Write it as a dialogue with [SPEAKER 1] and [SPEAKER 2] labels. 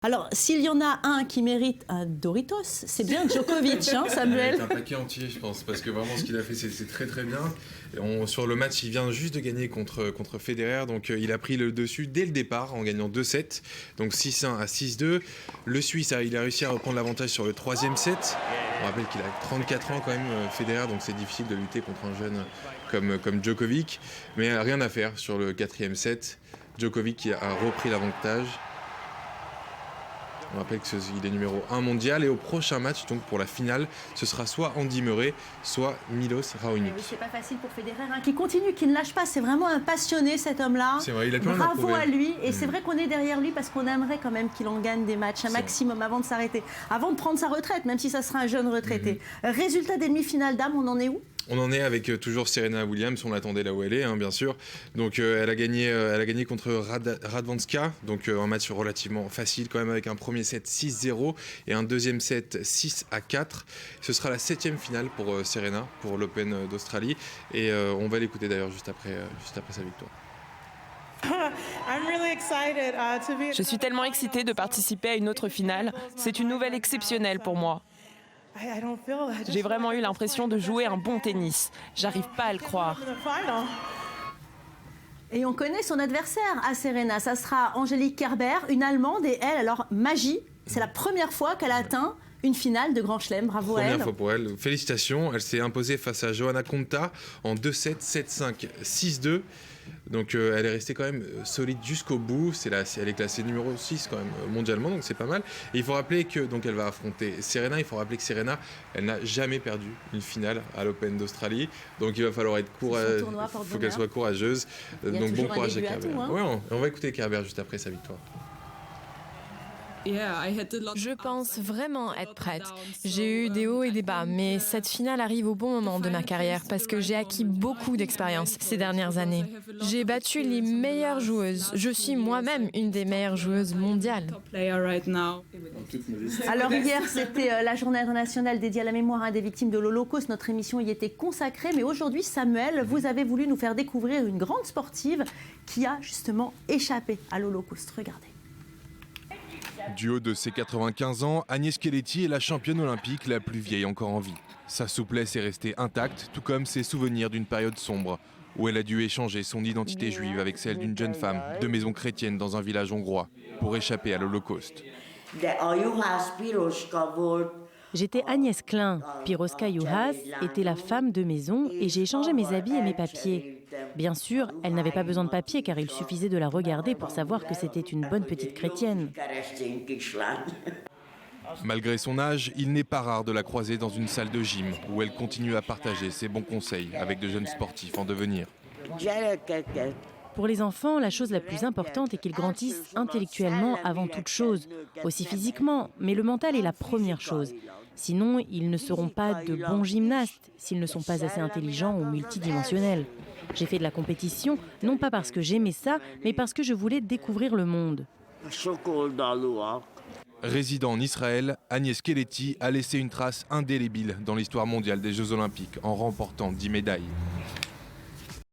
[SPEAKER 1] Alors, s'il y en a un qui mérite un Doritos, c'est bien Djokovic, hein, Samuel?
[SPEAKER 2] C'est un paquet entier, je pense, parce que vraiment ce qu'il a fait, c'est très très bien. Sur le match, il vient juste de gagner contre Federer, donc il a pris le dessus dès le départ en gagnant 2-7, donc 6-1 à 6-2. Le Suisse, il a réussi à reprendre l'avantage sur le troisième set. On rappelle qu'il a 34 ans quand même, Federer, donc c'est difficile de lutter contre un jeune comme Djokovic, mais rien à faire sur le quatrième set. Djokovic qui a repris l'avantage. On rappelle qu'il est numéro 1 mondial et au prochain match, donc pour la finale, ce sera soit Andy Murray, soit Milos Raonic.
[SPEAKER 1] Oui, c'est pas facile pour Federer, hein, qui continue, qui ne lâche pas. C'est vraiment un passionné, cet homme-là.
[SPEAKER 2] C'est vrai, il a plein
[SPEAKER 1] Bravo à lui. Et c'est vrai qu'on est derrière lui parce qu'on aimerait quand même qu'il en gagne des matchs, un maximum avant de s'arrêter, avant de prendre sa retraite, même si ça sera un jeune retraité. Résultat des demi-finales dames, on en est où?
[SPEAKER 2] On en est avec toujours Serena Williams, on l'attendait là où elle est, hein, bien sûr. Donc elle a gagné contre Radwanska, donc un match relativement facile quand même, avec un premier set 6-0 et un deuxième set 6-4. Ce sera la 7e finale pour Serena, pour l'Open d'Australie, et on va l'écouter d'ailleurs juste après sa victoire.
[SPEAKER 3] Je suis tellement excitée de participer à une autre finale. C'est une nouvelle exceptionnelle pour moi. J'ai vraiment eu l'impression de jouer un bon tennis. J'arrive pas à le croire.
[SPEAKER 1] Et on connaît son adversaire à Serena. Ça sera Angélique Kerber, une Allemande, et elle, alors magie. C'est la première fois qu'elle atteint une finale de Grand Chelem. Bravo à elle.
[SPEAKER 2] Première fois pour elle. Félicitations. Elle s'est imposée face à Johanna Konta en 2-7, 7-5, 6-2. Donc elle est restée quand même solide jusqu'au bout. Elle est classée numéro 6 quand même mondialement, donc c'est pas mal. Et il faut rappeler que donc elle va affronter Serena. Il faut rappeler que Serena, elle n'a jamais perdu une finale à l'Open d'Australie. Donc il va falloir être courageuse. Il faut qu'elle soit courageuse. Donc bon courage à Kerber.
[SPEAKER 1] Hein.
[SPEAKER 2] Ouais, on va écouter Kerber juste après sa victoire.
[SPEAKER 4] Je pense vraiment être prête. J'ai eu des hauts et des bas, mais cette finale arrive au bon moment de ma carrière parce que j'ai acquis beaucoup d'expérience ces dernières années. J'ai battu les meilleures joueuses. Je suis moi-même une des meilleures joueuses mondiales.
[SPEAKER 1] Alors hier, c'était la journée internationale dédiée à la mémoire des victimes de l'Holocauste. Notre émission y était consacrée, mais aujourd'hui, Samuel, vous avez voulu nous faire découvrir une grande sportive qui a justement échappé à l'Holocauste. Regardez.
[SPEAKER 2] Du haut de ses 95 ans, Agnès Keleti est la championne olympique la plus vieille encore en vie. Sa souplesse est restée intacte, tout comme ses souvenirs d'une période sombre, où elle a dû échanger son identité juive avec celle d'une jeune femme de maison chrétienne dans un village hongrois, pour échapper à l'Holocauste.
[SPEAKER 5] J'étais Agnès Klein. Piroska Juhas était la femme de maison et j'ai échangé mes habits et mes papiers. Bien sûr, elle n'avait pas besoin de papiers car il suffisait de la regarder pour savoir que c'était une bonne petite chrétienne.
[SPEAKER 2] Malgré son âge, il n'est pas rare de la croiser dans une salle de gym où elle continue à partager ses bons conseils avec de jeunes sportifs en devenir.
[SPEAKER 5] Pour les enfants, la chose la plus importante est qu'ils grandissent intellectuellement avant toute chose, aussi physiquement, mais le mental est la première chose. Sinon, ils ne seront pas de bons gymnastes s'ils ne sont pas assez intelligents ou multidimensionnels. J'ai fait de la compétition, non pas parce que j'aimais ça, mais parce que je voulais découvrir le monde.
[SPEAKER 2] Résidant en Israël, Agnès Keleti a laissé une trace indélébile dans l'histoire mondiale des Jeux Olympiques en remportant 10 médailles.